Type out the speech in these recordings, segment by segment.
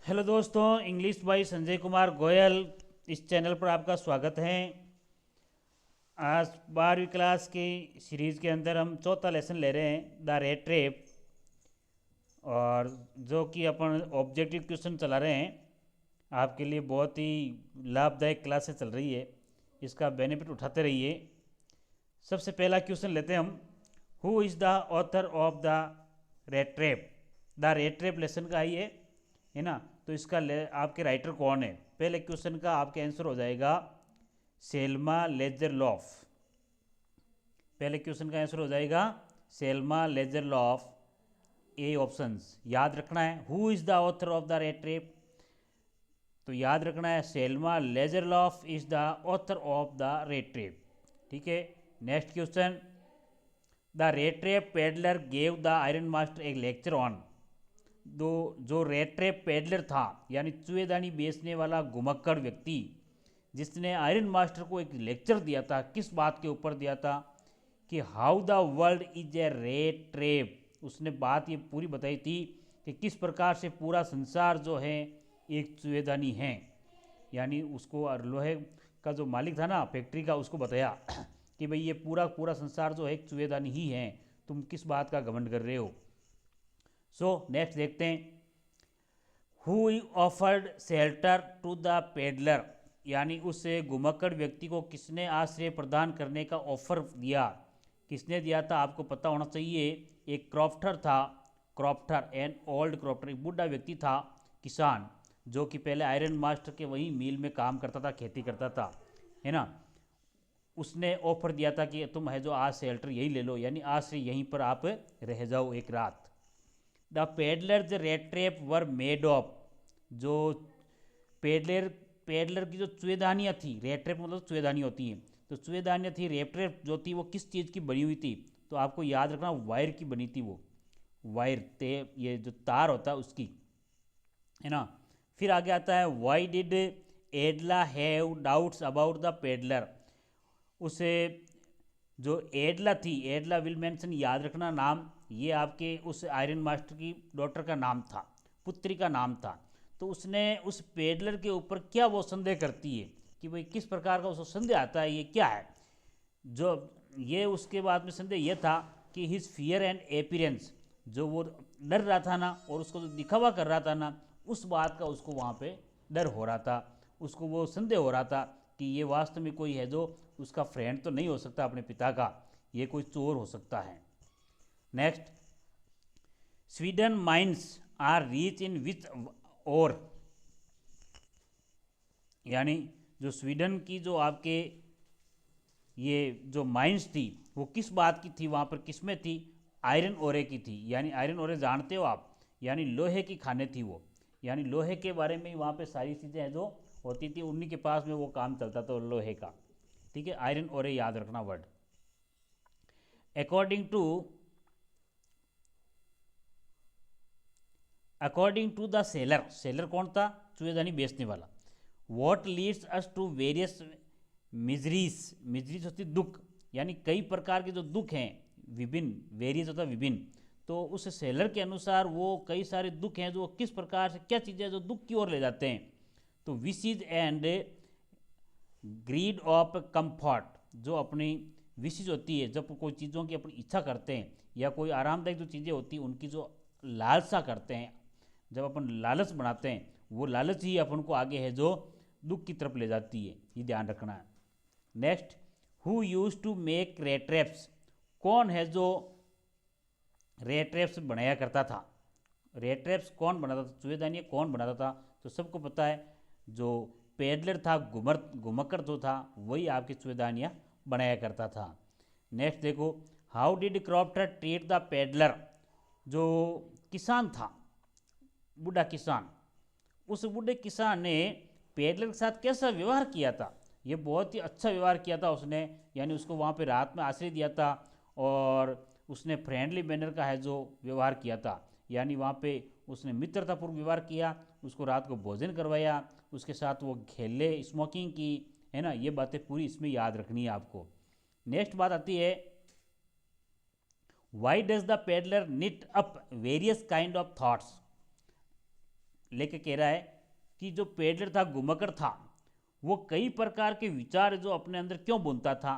Hello दोस्तों, English by Sanjay Kumar Goyal इस channel पर आपका स्वागत है। आज 12वीं क्लास की सीरीज़ के अंदर हम चौथा लेसन ले रहे हैं, द रेट ट्रेप, और जो कि अपन ऑब्जेक्टिव क्वेश्चन चला रहे हैं। आपके लिए बहुत ही लाभदायक क्लासेस चल रही है, इसका बेनिफिट उठाते रहिए। सबसे पहला क्वेश्चन लेते हैं हम। Who is the author of the rat trap? The rat trap lesson का ही है ना। तो इसका आपके राइटर कौन है? पहले क्वेश्चन का आपके आंसर हो जाएगा सेल्मा लेजरलॉफ। पहले क्वेश्चन का आंसर हो जाएगा सेल्मा लेजरलॉफ। ए ऑप्शंस याद रखना है। Who is the author of the rat trap? तो याद रखना है Selma Lagerlof is the author of the rat trap. ठीक है। Next question, the rat trap peddler gave the iron master एक लेक्चर ऑन। दो जो रेट ट्रेप पेडलर था, यानी चुएदानी बेचने वाला घुमक्कड़ व्यक्ति, जिसने आयरन मास्टर को एक लेक्चर दिया था, किस बात के ऊपर दिया था? कि how the world is a rate trap. उसने बात ये पूरी बताई थी कि किस प्रकार से पूरा संसार जो है एक चुएदानी है। यानी उसको लोहे का जो मालिक था ना फैक्ट्री का, उसको बताया कि भाई ये पूरा पूरा संसार जो है एक चुएदानी ही है, तुम किस बात का घमंड कर रहे हो। सो नेक्स्ट देखते हैं, who offered shelter to the peddler. यानी उस घुमक्कड़ व्यक्ति को किसने आश्रय प्रदान करने का ऑफर दिया? किसने दिया था? आपको पता होना चाहिए। एक क्रॉफ्टर था, क्रॉफ्टर एंड ओल्ड क्रॉफ्टर, एक बूढ़ा व्यक्ति था, किसान, जो कि पहले आयरन मास्टर के वही मिल में काम करता था, खेती करता था, है ना। उसने ऑफर दिया था कि तुम है जो आज शेल्टर यही ले लो, यानी आज से यहीं पर आप रह जाओ एक रात। The peddlers rate trap were made of. जो पेडलर पेडलर की जो चुएदानियाँ थी, रेट ट्रेप मतलब चुएदानी होती हैं, तो चुएदानियाँ थी, रेट ट्रेप जो थी वो किस चीज़ की बनी हुई थी? तो आपको याद रखना वायर की बनी थी वो, वायर ते ये जो तार होता है उसकी, है ना। फिर आगे आता है, Y did एडला have doubts about the peddler. उसे जो एडला थी, एडला विल मेंशन, याद रखना नाम, ये आपके उस आयरन मास्टर की डॉटर का नाम था, पुत्री का नाम था। तो उसने उस पेडलर के ऊपर क्या वो संदेह करती है कि भाई किस प्रकार का उसको संदेह आता है, ये क्या है? जो ये उसके बाद में संदेह ये था कि हिज फियर एंड एपियरेंस, जो वो डर रहा था ना और उसको जो दिखावा कर रहा था ना, उस बात का उसको वहाँ पे डर हो रहा था, उसको वो संदेह हो रहा था कि ये वास्तव में कोई है जो उसका फ्रेंड तो नहीं हो सकता अपने पिता का, ये कोई चोर हो सकता है। Next, Sweden mines are rich in which ore. यानी जो स्वीडन की जो आपके ये जो माइंस थी वो किस बात की थी, वहाँ पर किस में थी? आयरन ओरे की थी। यानी आयरन ओरे जानते हो आप, यानी लोहे की खाने थी वो, यानी लोहे के बारे में ही वहाँ पे सारी चीज़ें हैं जो होती थी, उन्हीं के पास में वो काम चलता था लोहे का। ठीक है, आयरन ओरे याद रखना word. According to according to the seller, seller कौन था? चूहेदानी बेचने वाला। What leads us to various miseries, miseries होती दुख, यानी कई प्रकार के जो दुख हैं, विभिन्न, वेरियस होता विभिन्न, तो उस सेलर के अनुसार वो कई सारे दुख हैं जो किस प्रकार से, क्या चीज़ें जो दुख की ओर ले जाते हैं? तो wishes and greed of comfort, जो अपनी विशेज होती है, जब कोई चीज़ों की अपनी इच्छा करते हैं या कोई आरामदायक जो चीज़ें होती हैं उनकी जो लालसा करते हैं, जब अपन लालच बनाते हैं, वो लालच ही अपन को आगे है जो दुख की तरफ ले जाती है, ये ध्यान रखना है। Next, who use to make rattraps. कौन है जो रेट्रैप्स बनाया करता था? रेट्रैप्स कौन बनाता था? चूहेदानियाँ कौन बनाता था? तो सबको पता है, जो पेडलर था, घुमक्कड़ जो था, वही आपकी चूहेदानियाँ बनाया करता था। नेक्स्ट देखो, how did crofter treat the peddler. जो किसान था, बूढ़ा किसान, उस बूढ़े किसान ने पेडलर के साथ कैसा व्यवहार किया था? ये बहुत ही अच्छा व्यवहार किया था उसने, यानी उसको वहाँ पे रात में आश्रय दिया था और उसने फ्रेंडली मैनर का है जो व्यवहार किया था, यानी वहाँ पे उसने मित्रतापूर्वक व्यवहार किया, उसको रात को भोजन करवाया, उसके साथ वो खेले, स्मोकिंग की, है ना। ये बातें पूरी इसमें याद रखनी है आपको। नेक्स्ट बात आती है, why does the peddler knit up various kind of thoughts. लेके कह रहा है कि जो पेडलर था, घुमक्कड़ था, वो कई प्रकार के विचार जो अपने अंदर क्यों बुनता था,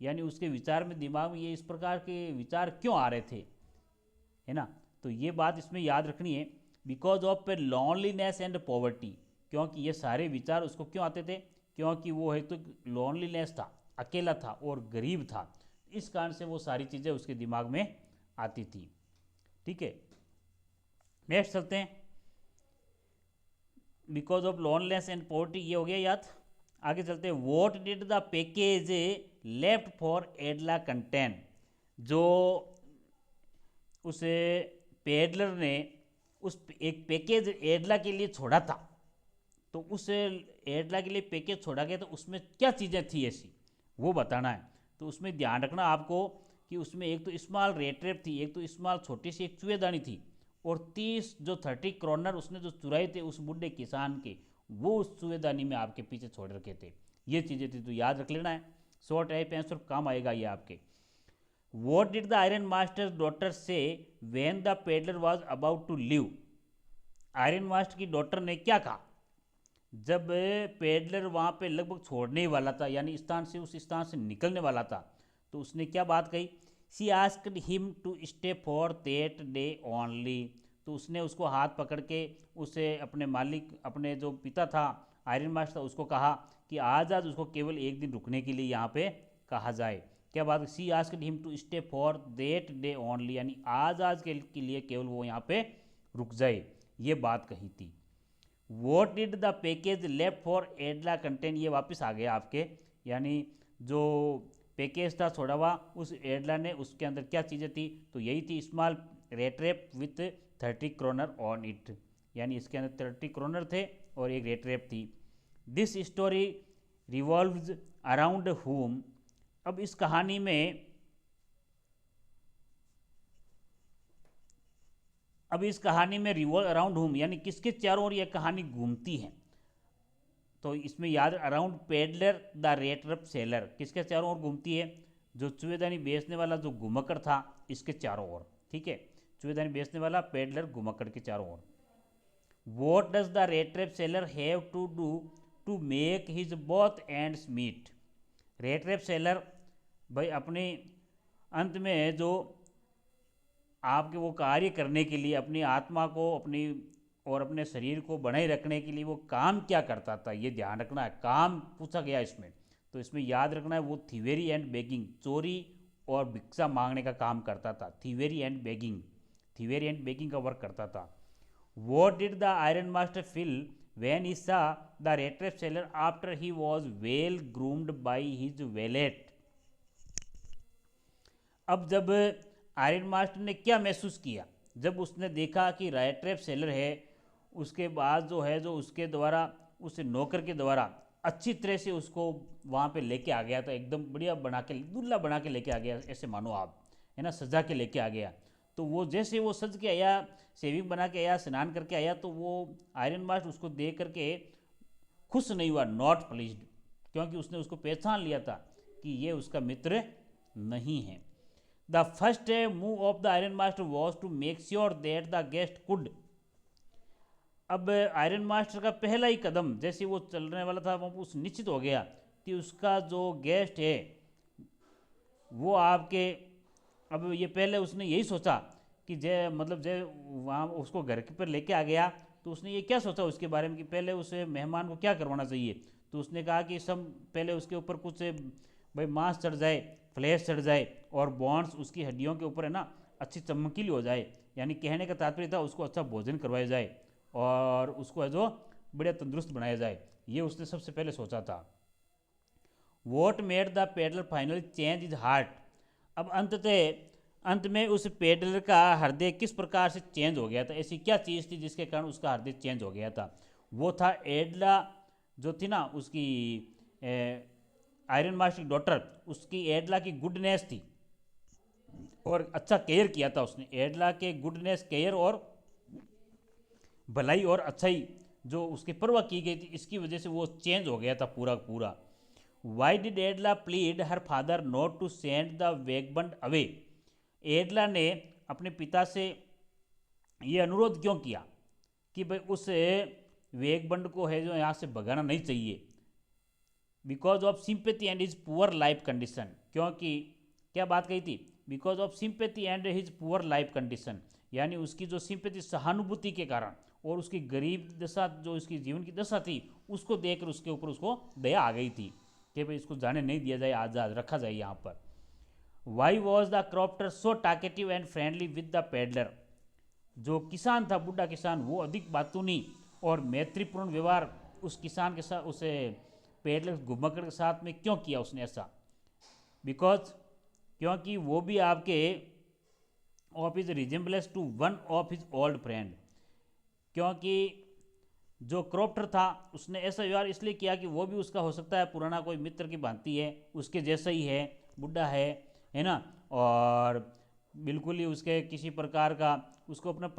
यानी उसके विचार में, दिमाग में ये इस प्रकार के विचार क्यों आ रहे थे, है ना। तो ये बात इसमें याद रखनी है, because of loneliness and poverty, क्योंकि ये सारे विचार उसको क्यों आते थे, क्योंकि वो है तो लॉनलीनेस था, अकेला था और गरीब था, इस कारण से वो सारी चीज़ें उसके दिमाग में आती थी। ठीक है, नेक्स्ट चलते हैं। Because of loneliness and poverty, ये हो गया याद। आगे चलते हैं। What did the package left for एडला contain, जो उस पेडलर ने उस एक पैकेज एडला के लिए छोड़ा था, तो उस एडला के लिए पैकेज छोड़ा गया, तो उसमें क्या चीज़ें थी ऐसी, वो बताना है। तो उसमें ध्यान रखना आपको कि उसमें एक तो स्मॉल रेड ट्रैप थी, एक तो स्मॉल छोटी सी एक चूहेदानी थी, और 30 क्रोनर उसने जो चुराए थे उस बुढ़े किसान के, वो उस चूहेदानी में आपके पीछे छोड़ रखे थे। ये चीज़ें थी, तो याद रख लेना है, शॉर्ट टाइप आंसर काम आएगा ये आपके। What did the iron master daughter say when the peddler was about to leave, iron master की डॉटर ने क्या कहा जब पेडलर वहाँ पे लगभग छोड़ने ही वाला था, यानी स्थान से उस स्थान से निकलने वाला था, तो उसने क्या बात कही। She asked him to stay for that day only, तो उसने उसको हाथ पकड़ के उसे अपने मालिक, अपने जो पिता था आयरन मास्टर, उसको कहा कि आज उसको केवल एक दिन रुकने के लिए यहाँ पे कहा जाए। क्या बात, she asked him to stay for that day only, यानी आज के लिए केवल वो यहाँ पे रुक जाए, ये बात कही थी। What did the package left for एडला contain, ये वापस आ गया आपके, यानी जो पैकेज था छोड़ा हुआ उस एडला ने, उसके अंदर क्या चीज़ें थी, तो यही थी small red trap with 30 kronor on it, यानी इसके अंदर 30 क्रोनर थे और एक रेड ट्रैप थी। This story revolves around him, अब इस कहानी में, रिवॉल्व अराउंड हुम, यानी किसके चारों ओर यह कहानी घूमती है, तो इसमें याद, around peddler the rat trap seller, किसके चारों ओर घूमती है, जो चूहेदानी बेचने वाला जो घुमक्कड़ था इसके चारों ओर। ठीक है, चूहेदानी बेचने वाला पेडलर घुमक्कड़ के चारों ओर। What does the rat trap seller have to do to make his both ends meet, rat trap seller भाई अपने अंत में जो आपके वो कार्य करने के लिए, अपनी आत्मा को, अपनी और अपने शरीर को बनाए रखने के लिए वो काम क्या करता था, ये ध्यान रखना है, काम पूछा गया इसमें, तो इसमें याद रखना है वो थीवेरी एंड बेगिंग, चोरी और भिक्षा मांगने का काम करता था। थीवेरी एंड बेगिंग का वर्क करता था। What did the iron master feel when he saw the rat trap seller after he was well groomed by his valet, अब जब आयरन मास्टर ने क्या महसूस किया जब उसने देखा कि रेड ट्रैप सेलर है, उसके बाद जो है, जो उसके द्वारा, उस नौकर के द्वारा अच्छी तरह से उसको वहाँ पे लेके आ गया था, एकदम बढ़िया बना के, दूल्हा बना के लेके आ गया, ऐसे मानो आप, है ना, सजा के लेके आ गया। तो वो जैसे वो सज के आया, सेविंग बना के आया, स्नान करके आया, तो वो आयरन मास्टर उसको देख करके खुश नहीं हुआ, नॉट प्लीज्ड, क्योंकि उसने उसको पहचान लिया था कि ये उसका मित्र नहीं है। The first move of the iron master was to make sure that the guest could, अब आयरन मास्टर का पहला ही कदम, जैसे वो चलने वाला था, वो उस निश्चित हो गया कि उसका जो गेस्ट है वो आपके, अब ये पहले उसने यही सोचा कि जय, मतलब जय वहाँ उसको घर के पर लेके आ गया, तो उसने ये क्या सोचा उसके बारे में कि पहले उसे मेहमान को क्या करवाना चाहिए, तो उसने कहा कि सब पहले उसके ऊपर कुछ भाई मांस चढ़ जाए, फ्लैश चढ़ जाए, और बॉन्स उसकी हड्डियों के ऊपर है ना अच्छी चमकीली हो जाए, यानी कहने का तात्पर्य था उसको अच्छा भोजन करवाया जाए और उसको है जो बढ़िया तंदुरुस्त बनाया जाए, ये उसने सबसे पहले सोचा था। What made the peddler final change is heart, अब अंत में उस पेडलर का हृदय किस प्रकार से चेंज हो गया था, ऐसी क्या चीज़ थी जिसके कारण उसका हृदय चेंज हो गया था, वो था एडला जो थी ना उसकी आयरन मास्टर की डॉटर, उसकी एडला की गुडनेस थी और अच्छा केयर किया था उसने, एडला के गुडनेस, केयर और भलाई और अच्छाई जो उसकी परवाह की गई थी, इसकी वजह से वो चेंज हो गया था पूरा पूरा। Why did Edla plead her father not to send the vagabond away, Edla ने अपने पिता से ये अनुरोध क्यों किया कि भाई उस वेगबंड को है जो यहाँ से भगाना नहीं चाहिए, because of sympathy and his poor life condition. क्योंकि क्या बात कही थी, because of sympathy and his poor life condition, यानी उसकी जो सिंपैथी सहानुभूति के कारण और उसकी गरीब दशा जो उसकी जीवन की दशा थी उसको देखकर उसके ऊपर उसको दया आ गई थी कि भाई इसको जाने नहीं दिया जाए, आज़ाद रखा जाए यहाँ पर। Why was the crofter so talkative and friendly with the peddler, जो किसान था बूढ़ा किसान वो अधिक बातूनी और मैत्रीपूर्ण व्यवहार उस किसान के साथ उसे पेडलर घुमक्कड़ के साथ में क्यों किया उसने ऐसा, बिकॉज क्योंकि वो भी आपके of his resemblance to one of his old friend, क्योंकि जो क्रॉप्टर था उसने ऐसा व्यवहार इसलिए किया कि वो भी उसका हो सकता है पुराना कोई मित्र की भांति है, उसके जैसा ही है, बुढ़ा है ना, और बिल्कुल ही उसके किसी प्रकार का उसको अपना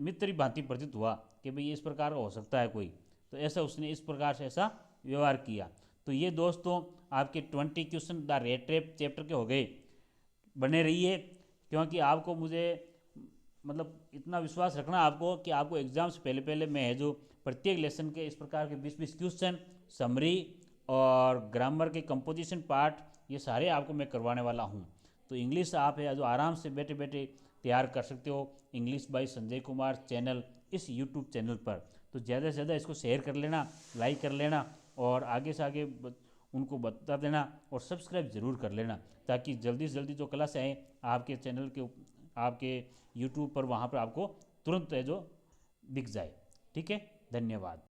मित्र ही भांति प्रतीत हुआ कि भाई इस प्रकार का हो सकता है कोई, तो ऐसा उसने इस प्रकार से ऐसा व्यवहार किया। तो ये दोस्तों आपके 20 question the rate rape chapter के हो गए। बने रहिए, क्योंकि आपको मुझे मतलब इतना विश्वास रखना आपको कि आपको एग्ज़ाम से पहले पहले मैं है जो प्रत्येक लेसन के इस प्रकार के 20-20 क्वेश्चन, समरी और ग्रामर के कंपोजिशन पार्ट ये सारे आपको मैं करवाने वाला हूँ। तो इंग्लिश आप है जो आराम से बैठे बैठे तैयार कर सकते हो English by Sanjay Kumar channel, इस यूट्यूब चैनल पर। तो ज़्यादा से ज़्यादा इसको शेयर कर लेना, लाइक कर लेना और आगे से आगे उनको बता देना और सब्सक्राइब ज़रूर कर लेना, ताकि जल्दी से जल्दी जो क्लास आए आपके चैनल के आपके यूट्यूब पर वहाँ पर आपको तुरंत है जो दिख जाए। ठीक है, धन्यवाद।